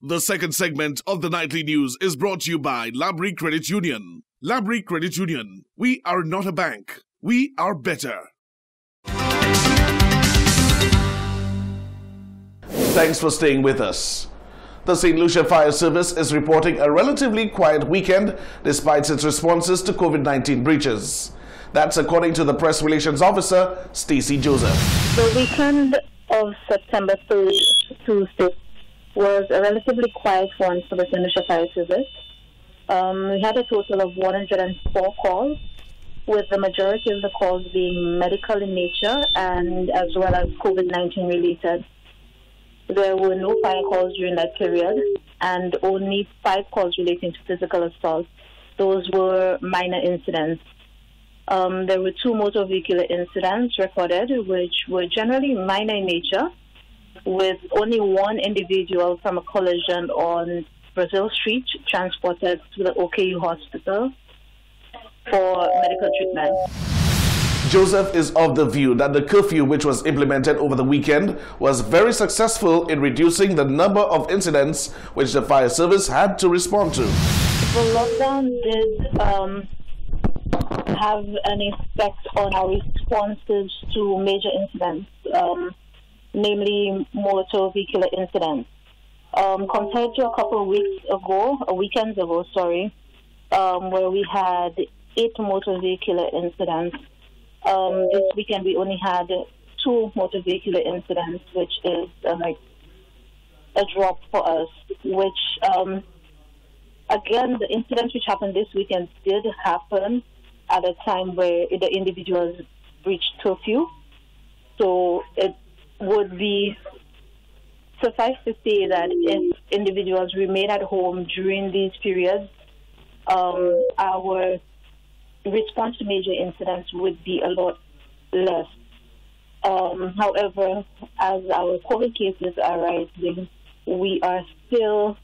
The second segment of the nightly news is brought to you by Labrie Credit Union. Labrie Credit Union. We are not a bank. We are better. Thanks for staying with us. The St. Lucia Fire Service is reporting a relatively quiet weekend despite its responses to COVID-19 breaches. That's according to the press relations officer, Stacey Joseph. The weekend of September 3rd, Tuesday, was a relatively quiet one for the St. Lucia Fire Service. We had a total of 104 calls, with the majority of the calls being medical in nature and as well as COVID-19 related. There were no fire calls during that period and only 5 calls relating to physical assault. Those were minor incidents. There were 2 motor vehicular incidents recorded, which were generally minor in nature, with only 1 individual from a collision on Brazil Street transported to the OKU hospital for medical treatment. Joseph is of the view that the curfew, which was implemented over the weekend, was very successful in reducing the number of incidents which the fire service had to respond to. The lockdown did have an effect on our responses to major incidents, namely motor vehicular incidents. Compared to a couple of weekends ago, where we had 8 motor vehicular incidents. This weekend we only had 2 motor vehicular incidents, which is a drop for us, which, again, the incidents which happened this weekend did happen at a time where the individuals breached curfew. So it would be suffice to say that if individuals remain at home during these periods, our response to major incidents would be a lot less. However, as our COVID cases are rising, we are still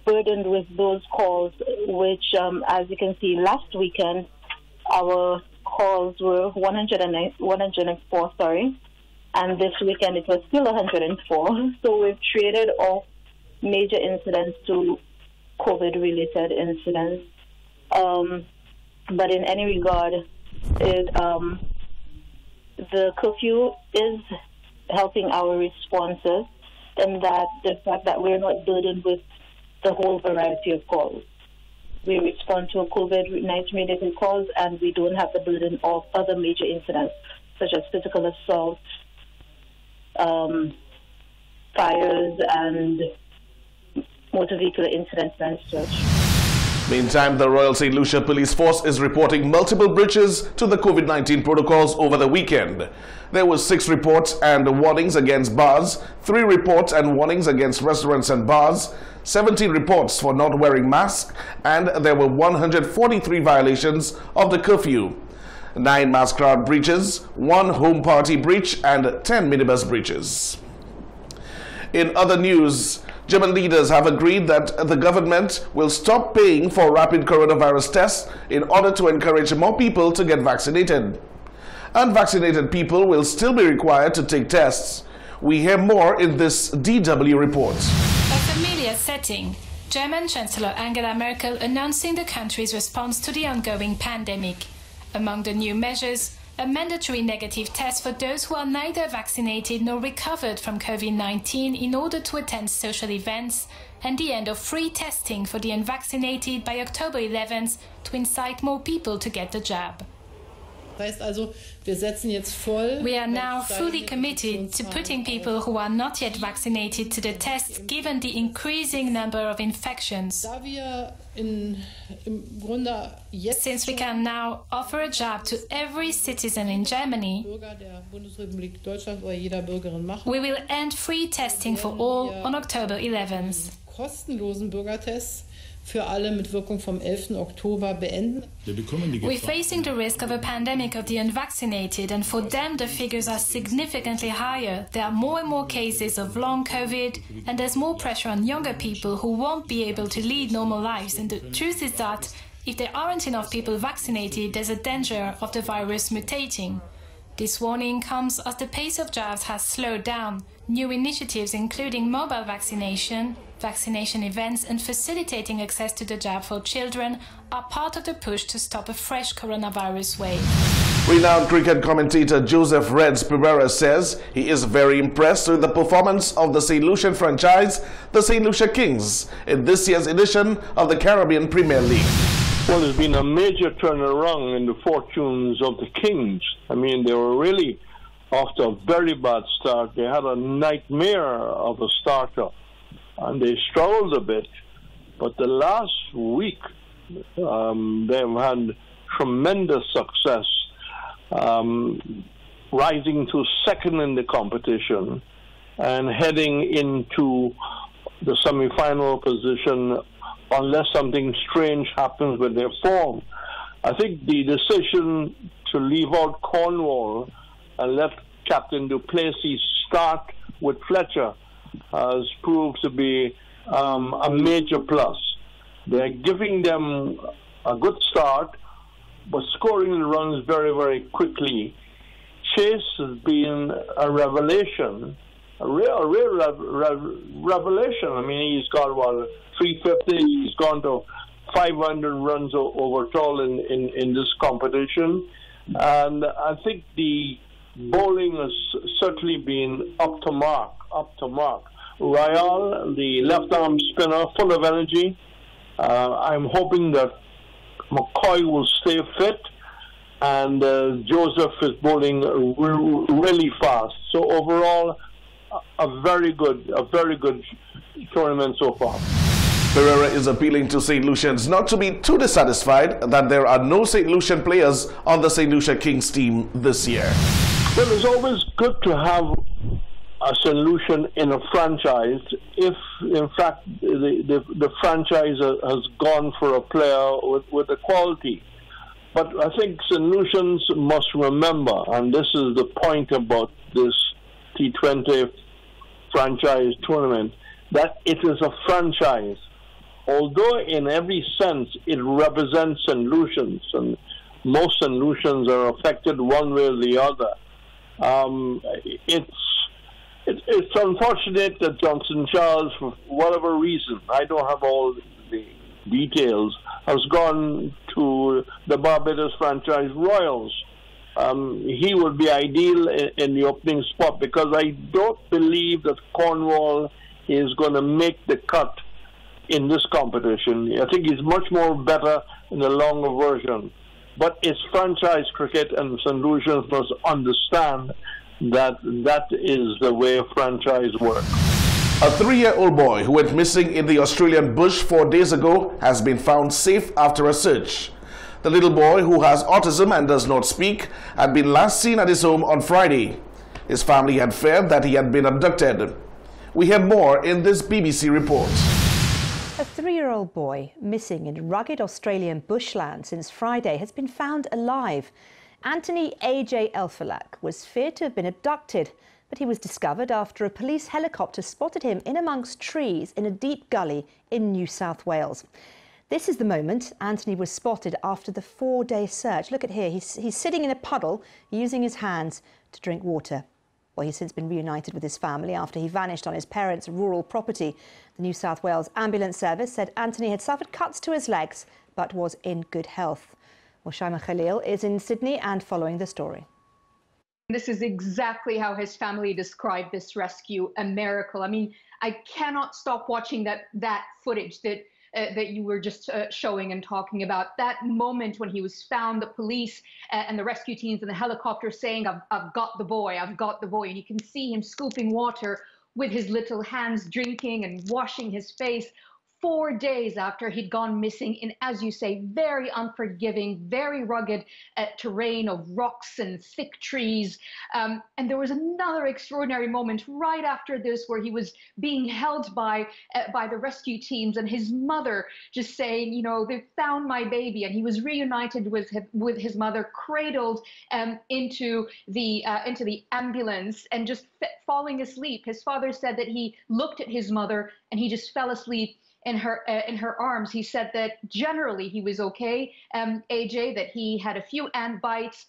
burdened with those calls, which, as you can see, last weekend, our calls were 104, and this weekend it was still 104. So we've traded off major incidents to COVID-related incidents. But in any regard, the curfew is helping our responses, and that the fact that we're not burdened with the whole variety of calls. We respond to COVID-19 related calls, and we don't have the burden of other major incidents, such as physical assault, fires, and motor vehicular incidents and such. Meantime, the Royal St. Lucia Police Force is reporting multiple breaches to the COVID-19 protocols over the weekend. There were 6 reports and warnings against bars, 3 reports and warnings against restaurants and bars, 17 reports for not wearing masks, and there were 143 violations of the curfew. 9 mass crowd breaches, 1 home party breach, and 10 minibus breaches. In other news, German leaders have agreed that the government will stop paying for rapid coronavirus tests in order to encourage more people to get vaccinated. Unvaccinated people will still be required to take tests. We hear more in this DW report. A familiar setting. German Chancellor Angela Merkel announcing the country's response to the ongoing pandemic. Among the new measures, a mandatory negative test for those who are neither vaccinated nor recovered from COVID-19 in order to attend social events, and the end of free testing for the unvaccinated by October 11th to incite more people to get the jab. We are now fully committed to putting people who are not yet vaccinated to the test, given the increasing number of infections. Since we can now offer a jab to every citizen in Germany, we will end free testing for all on October 11th. Für alle mit Wirkung vom 11. Oktober beenden. We're facing the risk of a pandemic of the unvaccinated, and for them the figures are significantly higher. There are more and more cases of long COVID, and there's more pressure on younger people who won't be able to lead normal lives. And the truth is that if there aren't enough people vaccinated, there's a danger of the virus mutating. This warning comes as the pace of jabs has slowed down. New initiatives, including mobile vaccination, Vaccination events and facilitating access to the jab for children are part of the push to stop a fresh coronavirus wave. Renowned cricket commentator Joseph Reds Pereira says he is very impressed with the performance of the St. Lucian franchise, the St. Lucia Kings, in this year's edition of the Caribbean Premier League. Well, there's been a major turnaround in the fortunes of the Kings. I mean, they were really off to a very bad start. They had a nightmare of a starter, and they struggled a bit. But the last week, they've had tremendous success, rising to second in the competition and heading into the semi-final position unless something strange happens with their form. I think the decision to leave out Cornwall and let Captain Duplessis start with Fletcher has proved to be a major plus. They're giving them a good start, but scoring the runs very, very quickly. Chase has been a revelation, a real revelation. I mean, he's got, 350, he's gone to 500 runs overall in this competition. And I think the bowling has certainly been up to mark. Royal, the left-arm spinner, full of energy. I'm hoping that McCoy will stay fit, and Joseph is bowling really fast. So overall, a very good tournament so far. Pereira is appealing to St. Lucians not to be too dissatisfied that there are no St. Lucian players on the St. Lucia Kings team this year. Well, it's always good to have a St. Lucian in a franchise if, in fact, the franchise has gone for a player with the quality. But I think St. Lucians must remember, and this is the point about this T20 franchise tournament, that it is a franchise. Although in every sense it represents St. Lucians, and most St. Lucians are affected one way or the other, it's unfortunate that Johnson Charles, for whatever reason, I don't have all the details, has gone to the Barbados franchise Royals. He would be ideal in the opening spot, because I don't believe that Cornwall is going to make the cut in this competition. I think he's much more better in the longer version. But it's franchise cricket, and St. Lucians must understand that that is the way franchise works. A 3-year-old boy who went missing in the Australian bush 4 days ago has been found safe after a search. The little boy, who has autism and does not speak, had been last seen at his home on Friday. His family had feared that he had been abducted. We hear more in this BBC report. A 3-year-old boy missing in rugged Australian bushland since Friday has been found alive. Anthony A.J. Elfalak was feared to have been abducted, but he was discovered after a police helicopter spotted him in amongst trees in a deep gully in New South Wales. This is the moment Anthony was spotted after the 4-day search. Look at here, he's sitting in a puddle using his hands to drink water. Well, he's since been reunited with his family after he vanished on his parents' rural property. The New South Wales Ambulance Service said Anthony had suffered cuts to his legs but was in good health. Well, Shaima Khalil is in Sydney and following the story. This is exactly how his family described this rescue, a miracle. I mean, I cannot stop watching that footage that you were just showing and talking about. That moment when he was found, the police and the rescue teams and the helicopter saying, I've got the boy, I've got the boy. And you can see him scooping water with his little hands, drinking and washing his face. 4 days after he'd gone missing in, as you say, very unforgiving, very rugged terrain of rocks and thick trees. And there was another extraordinary moment right after this where he was being held by the rescue teams, and his mother just saying, you know, they found my baby. And he was reunited with his mother, cradled into the ambulance and just falling asleep. His father said that he looked at his mother and he just fell asleep in her arms. He said that generally he was okay, AJ, that he had a few ant bites,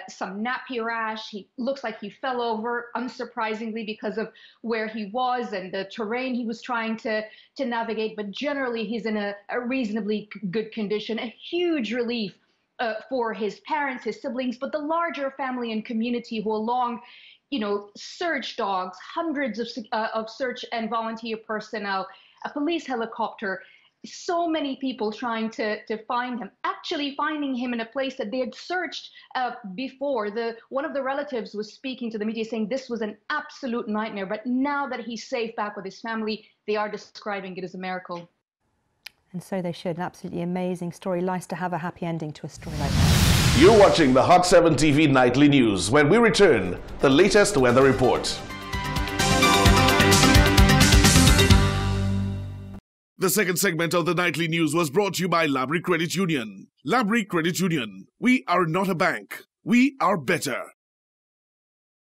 some nappy rash. He looks like he fell over, unsurprisingly, because of where he was and the terrain he was trying to navigate. But generally, he's in a reasonably good condition. A huge relief for his parents, his siblings, but the larger family and community who, along, search dogs, hundreds of search and volunteer personnel, a police helicopter, so many people trying to find him, actually finding him in a place that they had searched before. One of the relatives was speaking to the media saying this was an absolute nightmare, but now that he's safe back with his family, they are describing it as a miracle. And so they should. An absolutely amazing story. Nice to have a happy ending to a story like that. You're watching the Hot 7 TV Nightly News. When we return, the latest weather report. The second segment of the Nightly News was brought to you by Labrie Credit Union. Labrie Credit Union. We are not a bank. We are better.